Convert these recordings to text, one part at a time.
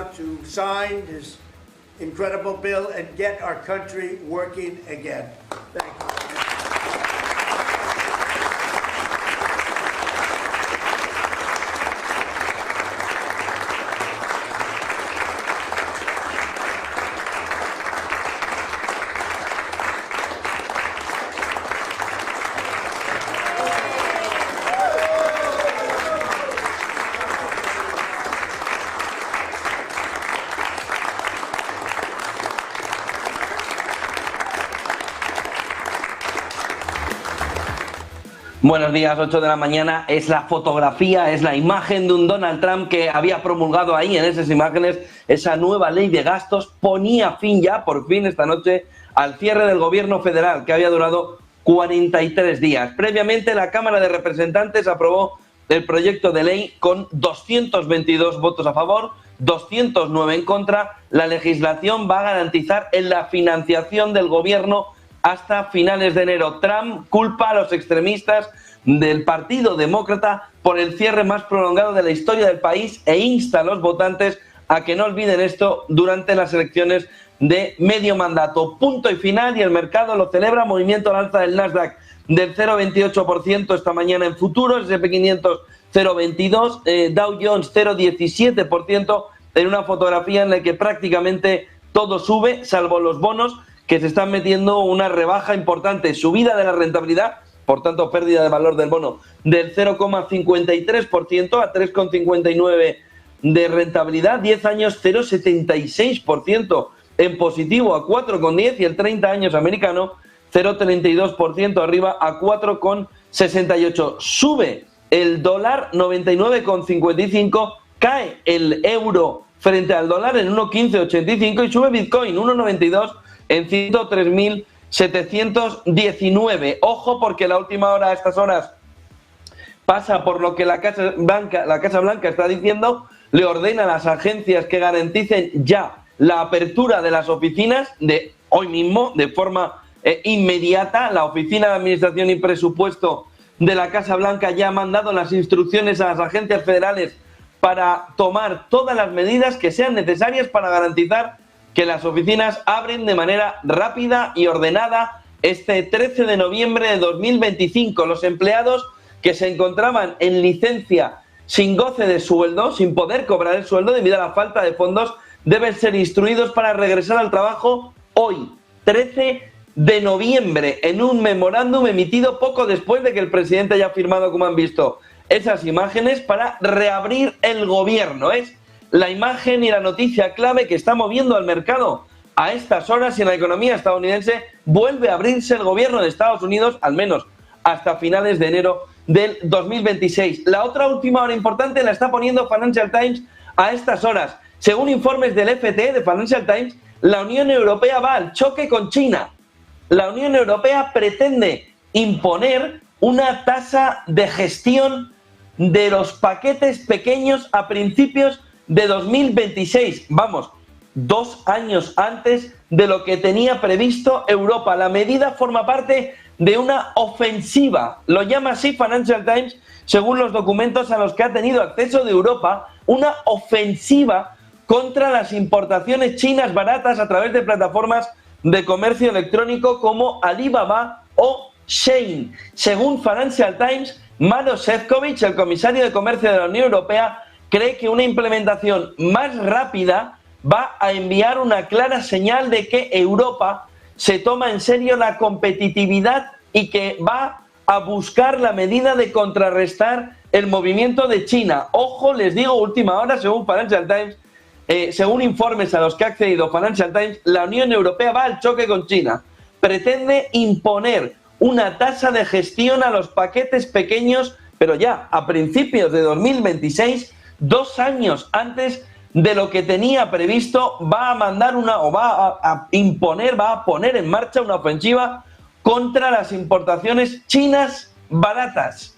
now to sign this incredible bill and get our country working again. Thank you. Buenos días, 8 de la mañana. Es la fotografía, es la imagen de un Donald Trump que había promulgado ahí en esas imágenes esa nueva ley de gastos. Ponía fin ya, por fin, esta noche, al cierre del gobierno federal, que había durado 43 días. Previamente, la Cámara de Representantes aprobó el proyecto de ley con 222 votos a favor, 209 en contra. La legislación va a garantizar la financiación del gobierno hasta finales de enero. Trump culpa a los extremistas del Partido Demócrata por el cierre más prolongado de la historia del país e insta a los votantes a que no olviden esto durante las elecciones de medio mandato. Punto y final, y el mercado lo celebra. Movimiento al alza del Nasdaq del 0,28% esta mañana en futuros, S&P 500 0,22%, Dow Jones 0,17%, en una fotografía en la que prácticamente todo sube, salvo los bonos, que se están metiendo una rebaja importante, subida de la rentabilidad, por tanto pérdida de valor del bono del 0,53% a 3,59% de rentabilidad, 10 años 0,76% en positivo a 4,10%, y el 30 años americano 0,32% arriba a 4,68%. Sube el dólar 99,55%, cae el euro frente al dólar en 1,1585 y sube Bitcoin 1,92 en 103.719. Ojo, porque la última hora, a estas horas, pasa por lo que la Casa Blanca está diciendo. Le ordena a las agencias que garanticen ya la apertura de las oficinas de hoy mismo, de forma inmediata. La Oficina de Administración y Presupuesto de la Casa Blanca ya ha mandado las instrucciones a las agencias federales para tomar todas las medidas que sean necesarias para garantizar que las oficinas abren de manera rápida y ordenada este 13 de noviembre de 2025. Los empleados que se encontraban en licencia sin goce de sueldo, sin poder cobrar el sueldo debido a la falta de fondos, deben ser instruidos para regresar al trabajo hoy, 13 de noviembre, en un memorándum emitido poco después de que el presidente haya firmado, como han visto, esas imágenes para reabrir el gobierno. Es la imagen y la noticia clave que está moviendo al mercado a estas horas, y en la economía estadounidense vuelve a abrirse el gobierno de Estados Unidos, al menos hasta finales de enero del 2026. La otra última hora importante la está poniendo Financial Times a estas horas. Según informes del FT de Financial Times, la Unión Europea va al choque con China. La Unión Europea pretende imponer una tasa de gestión de los paquetes pequeños a principios de 2026, vamos, 2 años antes de lo que tenía previsto Europa. La medida forma parte de una ofensiva, lo llama así Financial Times, según los documentos a los que ha tenido acceso de Europa, una ofensiva contra las importaciones chinas baratas a través de plataformas de comercio electrónico como Alibaba o Shein. Según Financial Times, Maroš Šefčovič, el comisario de Comercio de la Unión Europea, cree que una implementación más rápida va a enviar una clara señal de que Europa se toma en serio la competitividad y que va a buscar la medida de contrarrestar el movimiento de China. Ojo, les digo, última hora, según Financial Times, según informes a los que ha accedido Financial Times, la Unión Europea va al choque con China. Pretende imponer una tasa de gestión a los paquetes pequeños, pero ya a principios de 2026, 2 años antes de lo que tenía previsto. Va a mandar va a poner en marcha una ofensiva contra las importaciones chinas baratas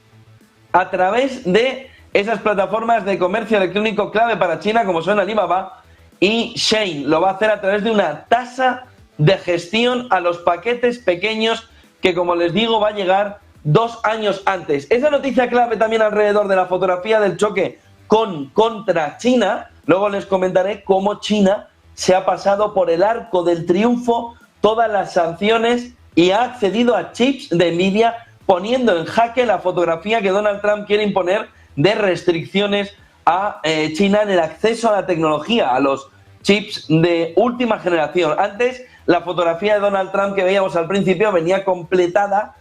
a través de esas plataformas de comercio electrónico clave para China, como son Alibaba y Shein. Lo va a hacer a través de una tasa de gestión a los paquetes pequeños que, como les digo, va a llegar 2 años antes. Esa noticia clave también alrededor de la fotografía del choque contra China Luego les comentaré cómo China se ha pasado por el arco del triunfo todas las sanciones y ha accedido a chips de Nvidia, poniendo en jaque la fotografía que Donald Trump quiere imponer de restricciones a China en el acceso a la tecnología, a los chips de última generación. Antes, la fotografía de Donald Trump que veíamos al principio venía complementada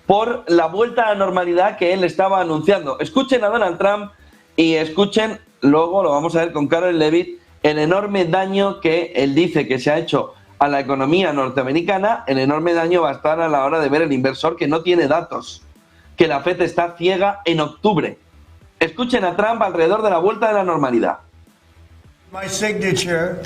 por la vuelta a la normalidad que él estaba anunciando. Escuchen a Donald Trump y escuchen, luego lo vamos a ver con Carol Levitt, el enorme daño que él dice que se ha hecho a la economía norteamericana. El enorme daño va a estar a la hora de ver el inversor que no tiene datos, que la FED está ciega en octubre. Escuchen a Trump alrededor de la vuelta de la normalidad. My signature,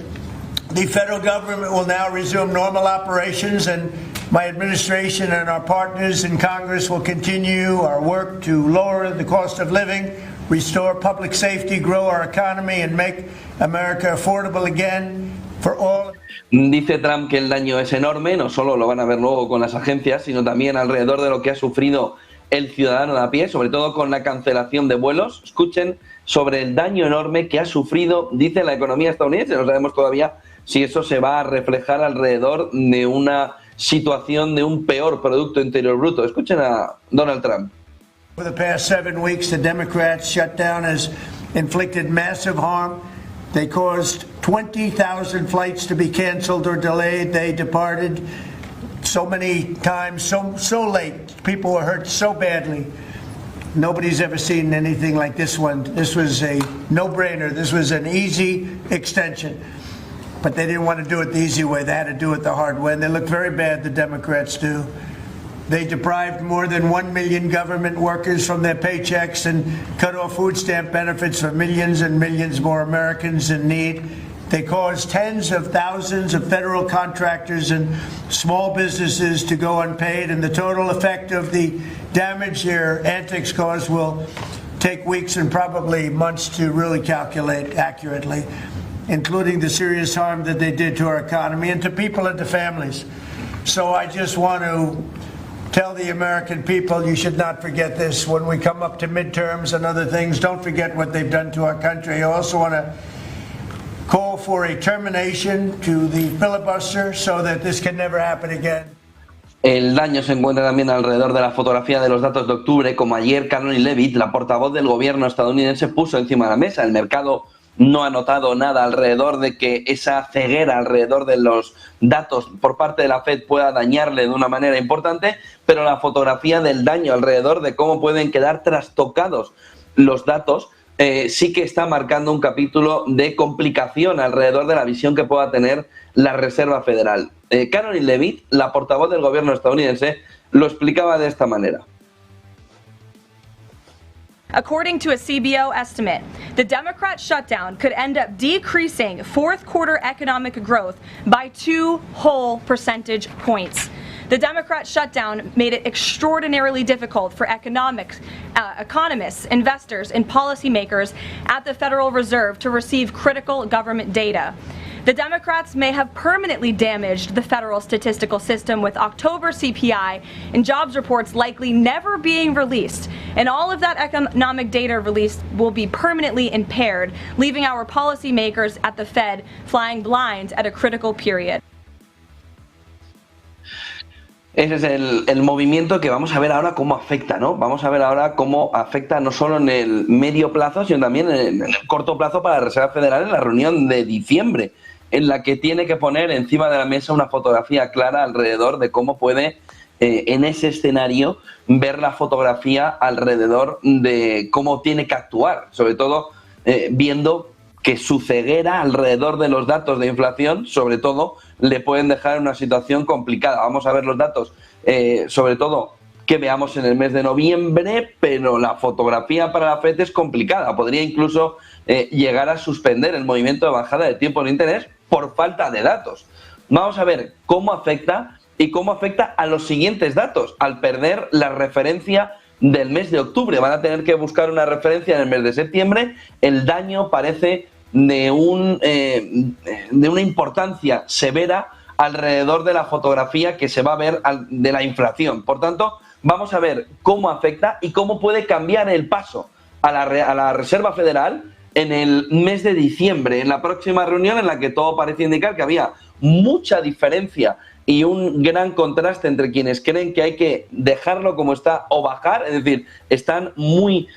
the federal government will now resume normal operations, and my administration and our partners in Congress will continue our work to lower the cost of living, restore public safety, grow our economy, and make America affordable again for all. Dice Trump que el daño es enorme, no solo lo van a ver luego con las agencias, sino también alrededor de lo que ha sufrido el ciudadano de a pie, sobre todo con la cancelación de vuelos. Escuchen sobre el daño enorme que ha sufrido, dice, la economía estadounidense. No sabemos todavía si eso se va a reflejar alrededor de una situación de un peor Producto Interior Bruto. Escuchen a Donald Trump. For the past 7 weeks, the Democrats' shutdown has inflicted massive harm. They caused 20,000 flights to be canceled or delayed. They departed so many times, so late. People were hurt so badly. Nobody's ever seen anything like this one. This was a no-brainer. This was an easy extension. But they didn't want to do it the easy way. They had to do it the hard way. And they look very bad, the Democrats do. They deprived more than 1 million government workers from their paychecks and cut off food stamp benefits for millions and millions more Americans in need. They caused tens of thousands of federal contractors and small businesses to go unpaid, and the total effect of the damage their antics caused will take weeks and probably months to really calculate accurately, including the serious harm that they did to our economy and to people and to families. So I just want to tell the American people, you should not forget this when we come up to midterms and other things. Don't forget what they've done to our country. I also want to call for a termination to the filibuster so that this can never happen again. El daño se encuentra también alrededor de la fotografía de los datos de octubre, como ayer Carolyn Levitt, la portavoz del gobierno estadounidense, puso encima de la mesa. El mercado no ha notado nada alrededor de que esa ceguera alrededor de los datos por parte de la FED pueda dañarle de una manera importante, pero la fotografía del daño alrededor de cómo pueden quedar trastocados los datos sí que está marcando un capítulo de complicación alrededor de la visión que pueda tener la Reserva Federal. Carolyn Levitt, la portavoz del gobierno estadounidense, lo explicaba de esta manera. According to a CBO estimate, the Democrat shutdown could end up decreasing fourth quarter economic growth by 2 whole percentage points. The Democrat shutdown made it extraordinarily difficult for economists, investors, and policymakers at the Federal Reserve to receive critical government data. The Democrats may have permanently damaged the federal statistical system, with October CPI and jobs reports likely never being released. And all of that economic data released will be permanently impaired, leaving our policymakers at the Fed flying blind at a critical period. Ese es el movimiento que vamos a ver ahora cómo afecta, ¿no? Vamos a ver ahora cómo afecta no solo en el medio plazo, sino también en el corto plazo para la Reserva Federal en la reunión de diciembre, en la que tiene que poner encima de la mesa una fotografía clara alrededor de cómo puede, en ese escenario, ver la fotografía alrededor de cómo tiene que actuar, sobre todo viendo que su ceguera alrededor de los datos de inflación, sobre todo, le pueden dejar en una situación complicada. Vamos a ver los datos, sobre todo, que veamos en el mes de noviembre, pero la fotografía para la FED es complicada. Podría incluso llegar a suspender el movimiento de bajada de tipos de interés por falta de datos. Vamos a ver cómo afecta y cómo afecta a los siguientes datos, al perder la referencia del mes de octubre. Van a tener que buscar una referencia en el mes de septiembre. El daño parece de una importancia severa alrededor de la fotografía que se va a ver de la inflación. Por tanto, vamos a ver cómo afecta y cómo puede cambiar el paso a la Reserva Federal en el mes de diciembre, en la próxima reunión en la que todo parece indicar que había mucha diferencia y un gran contraste entre quienes creen que hay que dejarlo como está o bajar, es decir, están muy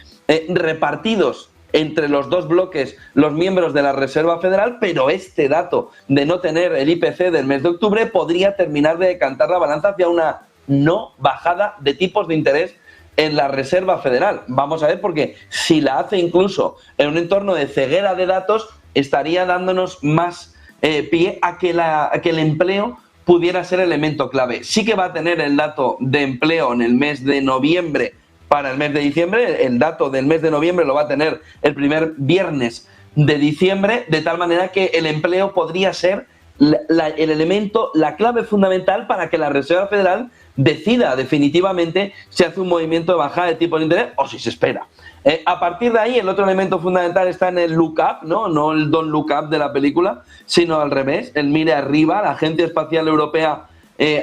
repartidos entre los dos bloques los miembros de la Reserva Federal, pero este dato de no tener el IPC del mes de octubre podría terminar de decantar la balanza hacia una no bajada de tipos de interés en la Reserva Federal. Vamos a ver, porque si la hace incluso en un entorno de ceguera de datos, estaría dándonos más pie a que el empleo pudiera ser elemento clave. Sí que va a tener el dato de empleo en el mes de noviembre para el mes de diciembre. El dato del mes de noviembre lo va a tener el primer viernes de diciembre, de tal manera que el empleo podría ser el elemento, la clave fundamental para que la Reserva Federal decida definitivamente si hace un movimiento de bajada de tipo de interés o si se espera. A partir de ahí, el otro elemento fundamental está en el look up, no el don't look up de la película, sino al revés, el mire arriba. La Agencia Espacial Europea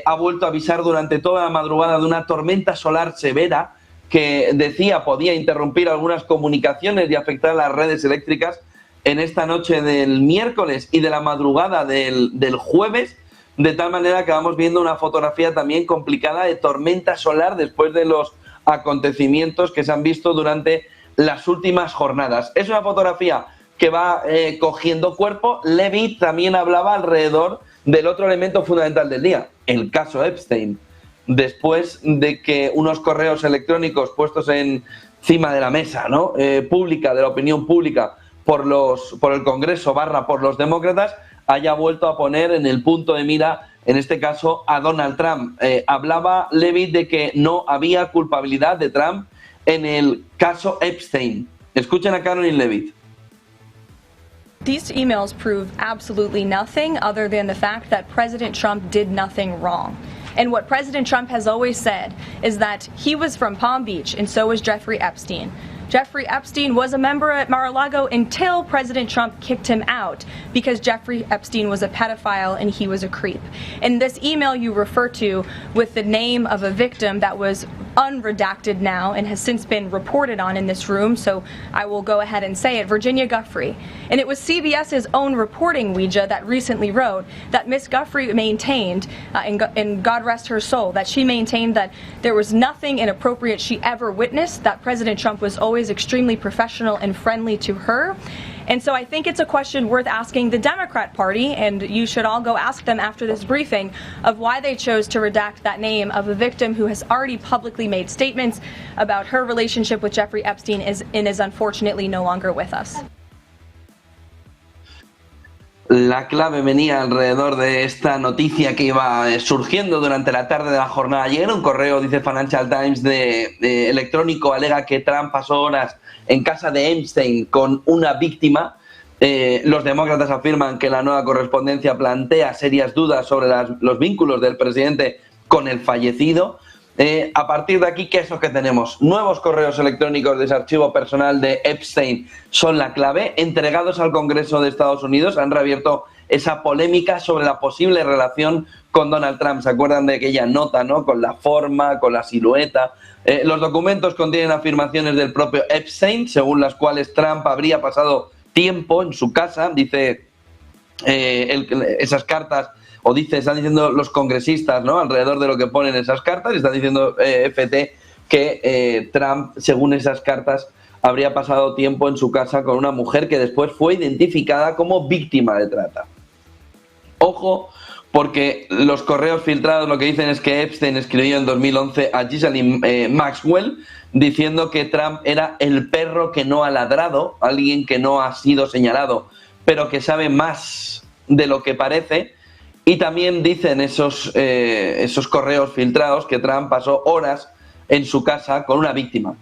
ha vuelto a avisar durante toda la madrugada de una tormenta solar severa que decía podía interrumpir algunas comunicaciones y afectar las redes eléctricas en esta noche del miércoles y de la madrugada del jueves, de tal manera que vamos viendo una fotografía también complicada de tormenta solar después de los acontecimientos que se han visto durante las últimas jornadas. Es una fotografía que va cogiendo cuerpo. Levitt también hablaba alrededor del otro elemento fundamental del día, el caso Epstein. Después de que unos correos electrónicos puestos encima de la mesa, ¿no? Pública, de la opinión pública, por el Congreso / por los demócratas, haya vuelto a poner en el punto de mira, en este caso, a Donald Trump. Hablaba Levitt de que no había culpabilidad de Trump en el caso Epstein. Escuchen a Caroline Levitt. These emails prove absolutely nothing other than the fact that President Trump did nothing wrong. And what President Trump has always said is that he was from Palm Beach, and so was Jeffrey Epstein. Jeffrey Epstein was a member at Mar-a-Lago until President Trump kicked him out because Jeffrey Epstein was a pedophile and he was a creep. And this email you refer to with the name of a victim that was unredacted now and has since been reported on in this room, so I will go ahead and say it, Virginia Giuffre. And it was CBS's own reporting, Ouija, that recently wrote that Miss Giuffre maintained, and God rest her soul, that she maintained that there was nothing inappropriate she ever witnessed, that President Trump was always extremely professional and friendly to her. And so I think it's a question worth asking the Democrat Party, and you should all go ask them after this briefing, of why they chose to redact that name of a victim who has already publicly made statements about her relationship with Jeffrey Epstein and is unfortunately no longer with us. La clave venía alrededor de esta noticia que iba surgiendo durante la tarde de la jornada ayer. Un correo, dice Financial Times, de electrónico, alega que Trump pasó horas en casa de Epstein con una víctima. Los demócratas afirman que la nueva correspondencia plantea serias dudas sobre los vínculos del presidente con el fallecido. A partir de aquí, ¿qué es lo que tenemos? Nuevos correos electrónicos de ese archivo personal de Epstein son la clave. Entregados al Congreso de Estados Unidos, han reabierto esa polémica sobre la posible relación con Donald Trump. ¿Se acuerdan de aquella nota, ¿no? Con la forma, con la silueta? Los documentos contienen afirmaciones del propio Epstein, según las cuales Trump habría pasado tiempo en su casa. Dice esas cartas, o están diciendo los congresistas, ¿no? Alrededor de lo que ponen esas cartas, están diciendo FT que Trump, según esas cartas, habría pasado tiempo en su casa con una mujer que después fue identificada como víctima de trata. Ojo, porque los correos filtrados lo que dicen es que Epstein escribió en 2011 a Ghislaine Maxwell diciendo que Trump era el perro que no ha ladrado, alguien que no ha sido señalado, pero que sabe más de lo que parece. Y también dicen esos correos filtrados que Trump pasó horas en su casa con una víctima.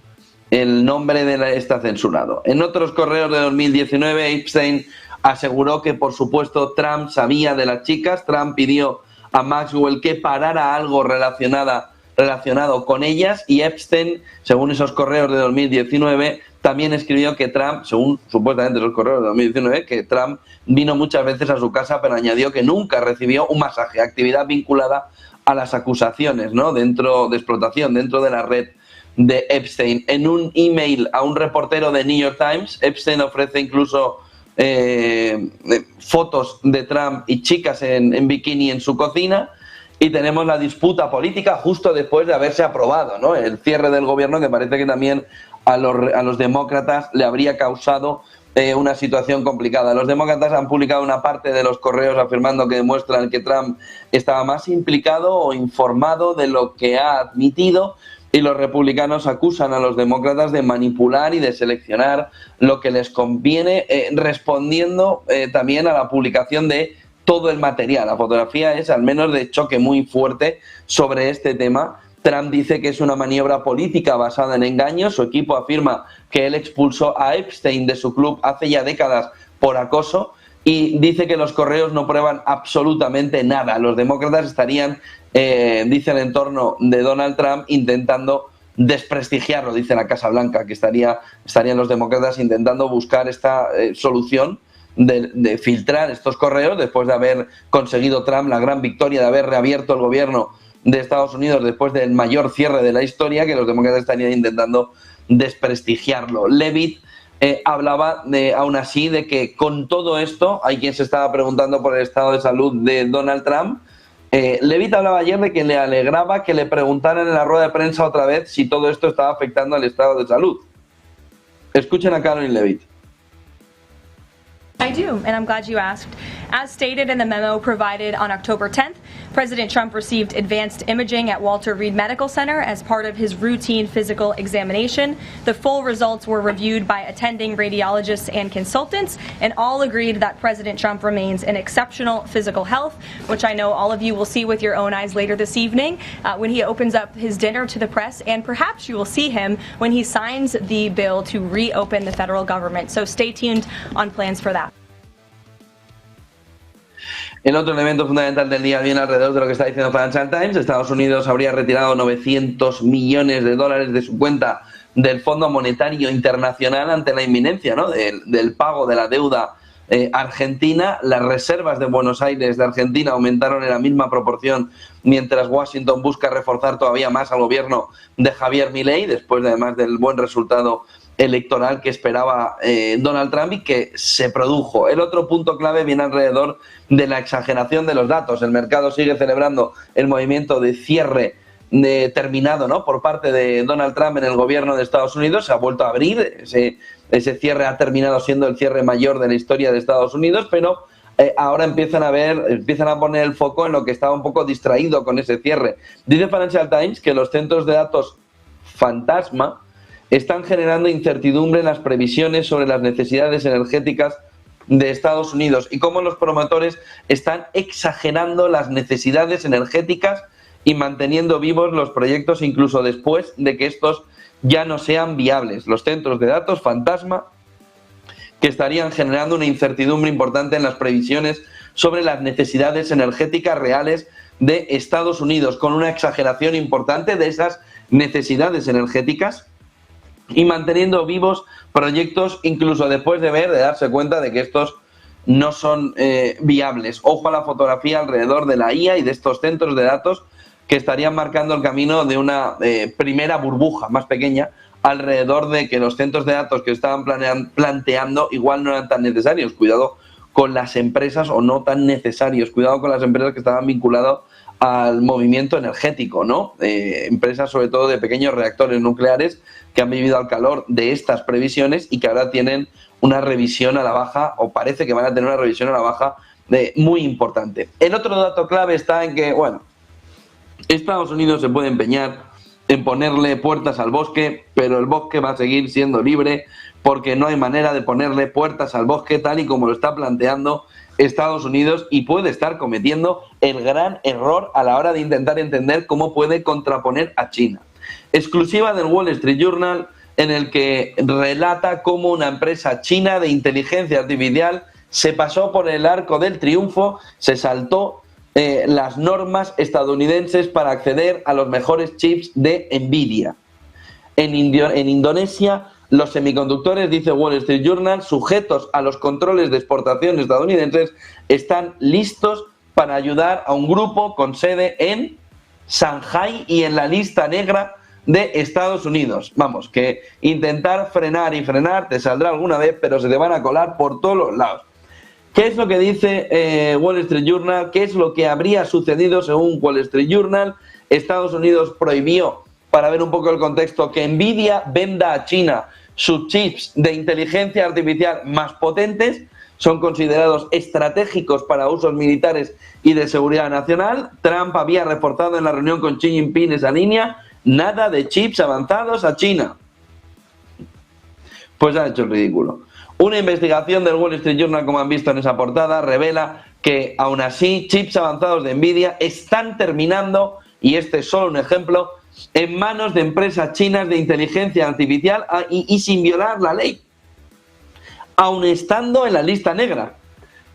El nombre está censurado. En otros correos de 2019, Epstein aseguró que, por supuesto, Trump sabía de las chicas. Trump pidió a Maxwell que parara algo relacionado con ellas, y Epstein, según esos correos de 2019, también escribió que Trump, según supuestamente esos correos de 2019, que Trump vino muchas veces a su casa, pero añadió que nunca recibió un masaje, actividad vinculada a las acusaciones, ¿no? Dentro de explotación, dentro de la red de Epstein. En un email a un reportero de New York Times, Epstein ofrece incluso fotos de Trump y chicas en bikini en su cocina, y tenemos la disputa política justo después de haberse aprobado, ¿no?, el cierre del gobierno, que parece que también a los demócratas le habría causado una situación complicada. Los demócratas han publicado una parte de los correos afirmando que demuestran que Trump estaba más implicado o informado de lo que ha admitido, y los republicanos acusan a los demócratas de manipular y de seleccionar lo que les conviene, respondiendo también a la publicación de todo el material. La fotografía es al menos de choque muy fuerte sobre este tema. Trump dice que es una maniobra política basada en engaños. Su equipo afirma que él expulsó a Epstein de su club hace ya décadas por acoso, y dice que los correos no prueban absolutamente nada. Los demócratas estarían, dice el entorno de Donald Trump, intentando desprestigiarlo, dice la Casa Blanca, que estarían los demócratas intentando buscar esta solución de filtrar estos correos después de haber conseguido Trump la gran victoria de haber reabierto el gobierno de Estados Unidos después del mayor cierre de la historia, que los demócratas estarían intentando desprestigiarlo. Levitt hablaba aún así de que con todo esto, hay quien se estaba preguntando por el estado de salud de Donald Trump. Levitt hablaba ayer de que le alegraba que le preguntaran en la rueda de prensa otra vez si todo esto estaba afectando al estado de salud. Escuchen a Caroline Levitt. I do, and I'm glad you asked. As stated in the memo provided on October 10th, President Trump received advanced imaging at Walter Reed Medical Center as part of his routine physical examination. The full results were reviewed by attending radiologists and consultants, and all agreed that President Trump remains in exceptional physical health, which I know all of you will see with your own eyes later this evening when he opens up his dinner to the press, and perhaps you will see him when he signs the bill to reopen the federal government. So stay tuned on plans for that. El otro elemento fundamental del día viene alrededor de lo que está diciendo Financial Times. Estados Unidos habría retirado 900 millones de dólares de su cuenta del Fondo Monetario Internacional ante la inminencia, ¿no?, del pago de la deuda argentina. Las reservas de Buenos Aires de Argentina aumentaron en la misma proporción, mientras Washington busca reforzar todavía más al gobierno de Javier Milei, después además del buen resultado electoral que esperaba Donald Trump y que se produjo. El otro punto clave viene alrededor de la exageración de los datos. El mercado sigue celebrando el movimiento de cierre terminado, ¿no?, por parte de Donald Trump en el gobierno de Estados Unidos. Se ha vuelto a abrir, ese cierre ha terminado siendo el cierre mayor de la historia de Estados Unidos, pero ahora empiezan a poner el foco en lo que estaba un poco distraído con ese cierre. Dice Financial Times que los centros de datos fantasma están generando incertidumbre en las previsiones sobre las necesidades energéticas de Estados Unidos y cómo los promotores están exagerando las necesidades energéticas y manteniendo vivos los proyectos incluso después de que estos ya no sean viables. Los centros de datos fantasma que estarían generando una incertidumbre importante en las previsiones sobre las necesidades energéticas reales de Estados Unidos, con una exageración importante de esas necesidades energéticas y manteniendo vivos proyectos incluso después de darse cuenta de que estos no son viables. Ojo a la fotografía alrededor de la IA y de estos centros de datos que estarían marcando el camino de una primera burbuja más pequeña alrededor de que los centros de datos que estaban planteando igual no eran tan necesarios. Cuidado con las empresas o no tan necesarios. Cuidado con las empresas que estaban vinculadas al movimiento energético, ¿no? Empresas sobre todo de pequeños reactores nucleares que han vivido al calor de estas previsiones y que ahora tienen una revisión a la baja, o parece que van a tener una revisión a la baja muy importante. El otro dato clave está en que, bueno, Estados Unidos se puede empeñar en ponerle puertas al bosque, pero el bosque va a seguir siendo libre porque no hay manera de ponerle puertas al bosque tal y como lo está planteando Estados Unidos, y puede estar cometiendo el gran error a la hora de intentar entender cómo puede contraponer a China. Exclusiva del Wall Street Journal, en el que relata cómo una empresa china de inteligencia artificial se pasó por el arco del triunfo, se saltó las normas estadounidenses para acceder a los mejores chips de Nvidia. En Indonesia, los semiconductores, dice Wall Street Journal, sujetos a los controles de exportación estadounidenses, están listos para ayudar a un grupo con sede en Shanghái y en la lista negra de Estados Unidos. Vamos, que intentar frenar y frenar te saldrá alguna vez, pero se te van a colar por todos los lados. ¿Qué es lo que dice Wall Street Journal? ¿Qué es lo que habría sucedido según Wall Street Journal? Estados Unidos prohibió, para ver un poco el contexto, que Nvidia venda a China sus chips de inteligencia artificial más potentes. Son considerados estratégicos para usos militares y de seguridad nacional. Trump había reforzado en la reunión con Xi Jinping esa línea. Nada de chips avanzados a China. Pues ha hecho el ridículo. Una investigación del Wall Street Journal, como han visto en esa portada, revela que aún así chips avanzados de Nvidia están terminando, y este es solo un ejemplo, en manos de empresas chinas de inteligencia artificial y sin violar la ley, aun estando en la lista negra,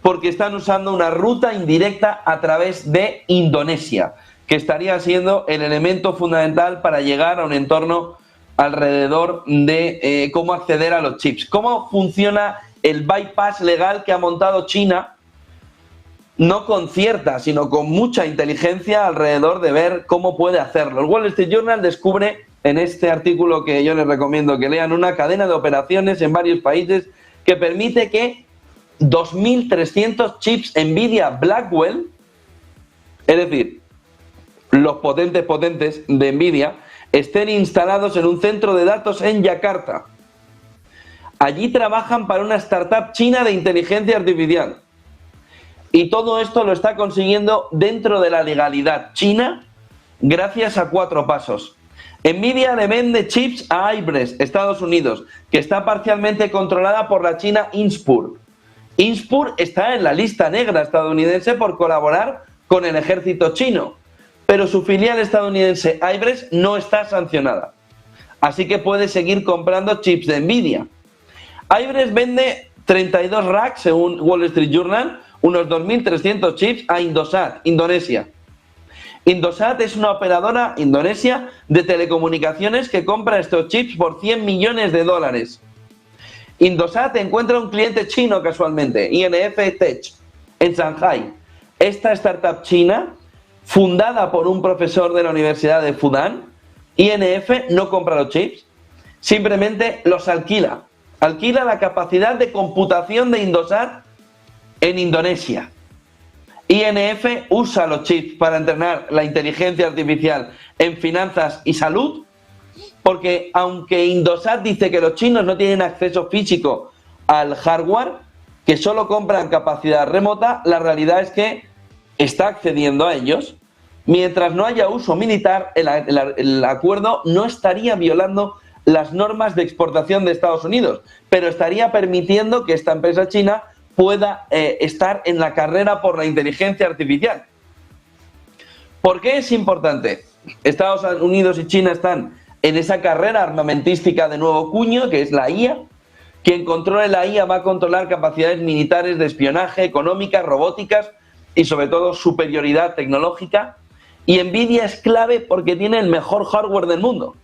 porque están usando una ruta indirecta a través de Indonesia, que estaría siendo el elemento fundamental para llegar a un entorno alrededor de cómo acceder a los chips. ¿Cómo funciona el bypass legal que ha montado China? No con cierta, sino con mucha inteligencia alrededor de ver cómo puede hacerlo. El Wall Street Journal descubre en este artículo, que yo les recomiendo que lean, una cadena de operaciones en varios países que permite que 2.300 chips Nvidia Blackwell, es decir, los potentes de Nvidia, estén instalados en un centro de datos en Yakarta. Allí trabajan para una startup china de inteligencia artificial. Y todo esto lo está consiguiendo dentro de la legalidad china gracias a 4 pasos. Nvidia le vende chips a Ibress, Estados Unidos, que está parcialmente controlada por la china Inspur. Inspur está en la lista negra estadounidense por colaborar con el ejército chino, pero su filial estadounidense Ibress no está sancionada. Así que puede seguir comprando chips de Nvidia. Ibress vende 32 racks, según Wall Street Journal, unos 2.300 chips a Indosat, Indonesia. Indosat es una operadora indonesia de telecomunicaciones que compra estos chips por $100 millones. Indosat encuentra un cliente chino casualmente, INF Tech, en Shanghai. Esta startup china, fundada por un profesor de la Universidad de Fudan, INF no compra los chips, simplemente los alquila. Alquila la capacidad de computación de Indosat en Indonesia. INF usa los chips para entrenar la inteligencia artificial en finanzas y salud, porque aunque Indosat dice que los chinos no tienen acceso físico al hardware, que solo compran capacidad remota, la realidad es que está accediendo a ellos. Mientras no haya uso militar, el acuerdo no estaría violando las normas de exportación de Estados Unidos, pero estaría permitiendo que esta empresa china pueda estar en la carrera por la inteligencia artificial. ¿Por qué es importante? Estados Unidos y China están en esa carrera armamentística de nuevo cuño, que es la IA. Quien controle la IA va a controlar capacidades militares de espionaje, económicas, robóticas y sobre todo superioridad tecnológica. Y Nvidia es clave porque tiene el mejor hardware del mundo.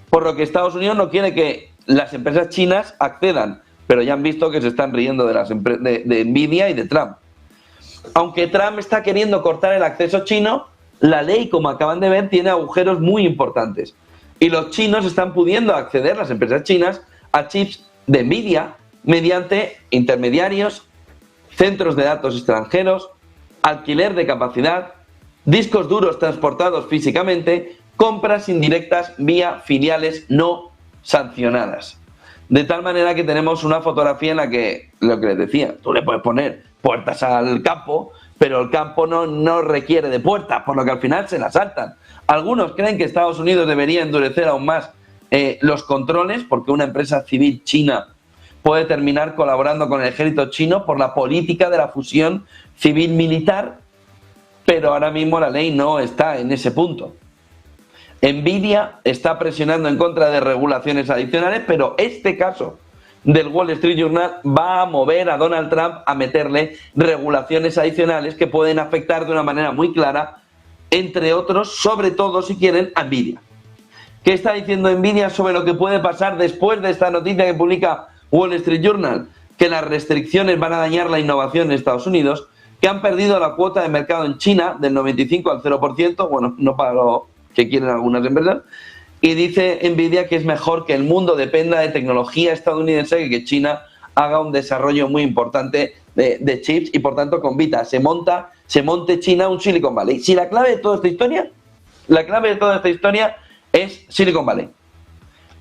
Por lo que Estados Unidos no quiere que las empresas chinas accedan, pero ya han visto que se están riendo de Nvidia y de Trump. Aunque Trump está queriendo cortar el acceso chino, la ley, como acaban de ver, tiene agujeros muy importantes. Y los chinos están pudiendo acceder, las empresas chinas, a chips de Nvidia mediante intermediarios, centros de datos extranjeros, alquiler de capacidad, discos duros transportados físicamente, compras indirectas vía filiales no sancionadas. De tal manera que tenemos una fotografía en la que, lo que les decía, tú le puedes poner puertas al campo, pero el campo no requiere de puertas, por lo que al final se las saltan. Algunos creen que Estados Unidos debería endurecer aún más los controles, porque una empresa civil china puede terminar colaborando con el ejército chino por la política de la fusión civil-militar, pero ahora mismo la ley no está en ese punto. Nvidia está presionando en contra de regulaciones adicionales, pero este caso del Wall Street Journal va a mover a Donald Trump a meterle regulaciones adicionales que pueden afectar de una manera muy clara, entre otros, sobre todo si quieren, a Nvidia. ¿Qué está diciendo Nvidia sobre lo que puede pasar después de esta noticia que publica Wall Street Journal? Que las restricciones van a dañar la innovación en Estados Unidos, que han perdido la cuota de mercado en China del 95 al 0%, bueno, no para lo que quieren algunas empresas, Y dice Nvidia que es mejor que el mundo dependa de tecnología estadounidense que China haga un desarrollo muy importante de chips y por tanto compita, se monte China un Silicon Valley. Si la clave de toda esta historia es Silicon Valley.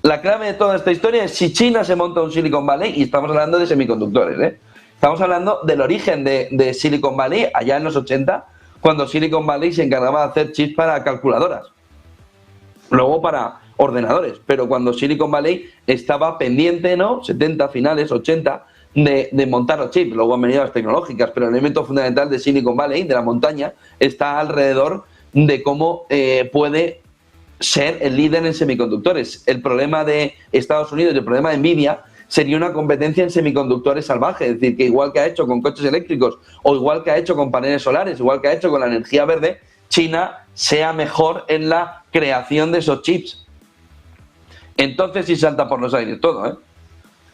La clave de toda esta historia es si China se monta un Silicon Valley, y estamos hablando de semiconductores, ¿eh? Estamos hablando del origen de Silicon Valley allá en los 80, cuando Silicon Valley se encargaba de hacer chips para calculadoras, luego para ordenadores, pero cuando Silicon Valley estaba pendiente, ¿no? 70, finales, 80, de montar los chips. Luego han venido las tecnológicas, pero el elemento fundamental de Silicon Valley, de la montaña, está alrededor de cómo puede ser el líder en semiconductores. El problema de Estados Unidos y el problema de Nvidia sería una competencia en semiconductores salvaje, es decir, que igual que ha hecho con coches eléctricos o igual que ha hecho con paneles solares, igual que ha hecho con la energía verde, China sea mejor en la creación de esos chips. Entonces sí salta por los aires todo, ¿eh?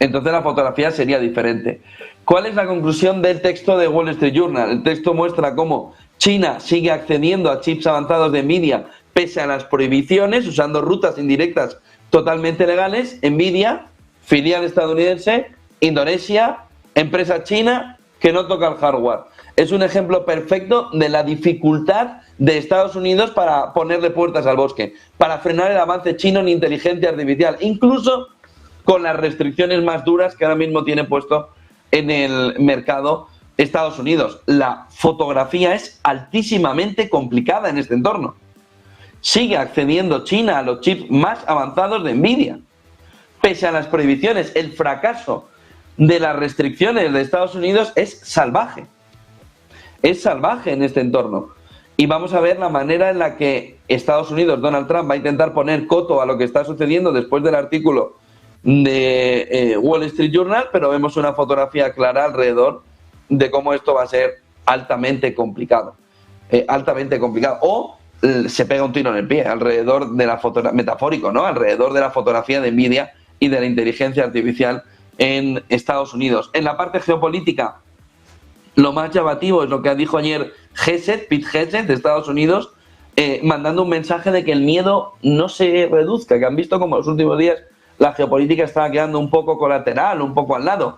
Entonces la fotografía sería diferente. ¿Cuál es la conclusión del texto de Wall Street Journal? El texto muestra cómo China sigue accediendo a chips avanzados de Nvidia pese a las prohibiciones, usando rutas indirectas totalmente legales. Nvidia, filial estadounidense, Indonesia, empresa china que no toca el hardware. Es un ejemplo perfecto de la dificultad de Estados Unidos para ponerle puertas al bosque, para frenar el avance chino en inteligencia artificial, incluso con las restricciones más duras que ahora mismo tiene puesto en el mercado Estados Unidos. La fotografía es altísimamente complicada en este entorno. Sigue accediendo China a los chips más avanzados de Nvidia, pese a las prohibiciones. El fracaso de las restricciones de Estados Unidos es salvaje. Es salvaje en este entorno. Y vamos a ver la manera en la que Estados Unidos, Donald Trump, va a intentar poner coto a lo que está sucediendo después del artículo de Wall Street Journal, pero vemos una fotografía clara alrededor de cómo esto va a ser altamente complicado. O se pega un tiro en el pie alrededor de la fotografía, metafórico, ¿no? Alrededor de la fotografía de Nvidia y de la inteligencia artificial en Estados Unidos. En la parte geopolítica, lo más llamativo es lo que dijo ayer Pete Hegseth de Estados Unidos, mandando un mensaje de que el miedo no se reduzca, que han visto como en los últimos días la geopolítica estaba quedando un poco colateral, un poco al lado.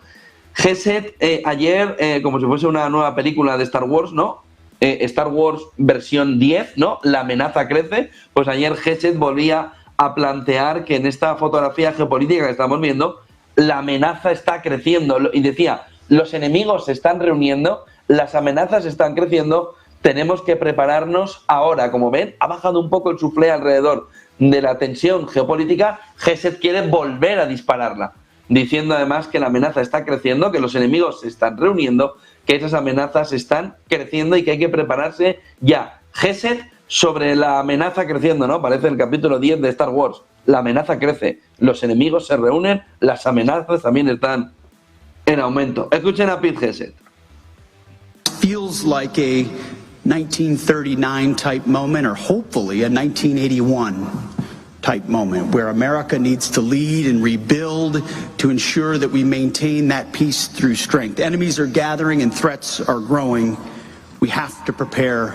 Hegseth ayer, como si fuese una nueva película de Star Wars, ¿no? Star Wars versión 10, ¿no? La amenaza crece. Pues ayer Hegseth volvía a plantear que en esta fotografía geopolítica que estamos viendo, la amenaza está creciendo. Y decía, los enemigos se están reuniendo, las amenazas están creciendo, tenemos que prepararnos ahora. Como ven, ha bajado un poco el suflé alrededor de la tensión geopolítica. Hegseth quiere volver a dispararla, diciendo además que la amenaza está creciendo, que los enemigos se están reuniendo, que esas amenazas están creciendo y que hay que prepararse ya. Hegseth sobre la amenaza creciendo, ¿no? Parece el capítulo 10 de Star Wars. La amenaza crece, los enemigos se reúnen, las amenazas también están en aumento. Escuchen a Pete Hegseth. Feels like a 1939 type moment, or hopefully a 1981 type moment, where America needs to lead and rebuild to ensure that we maintain that peace through strength. Enemies are gathering and threats are growing. We have to prepare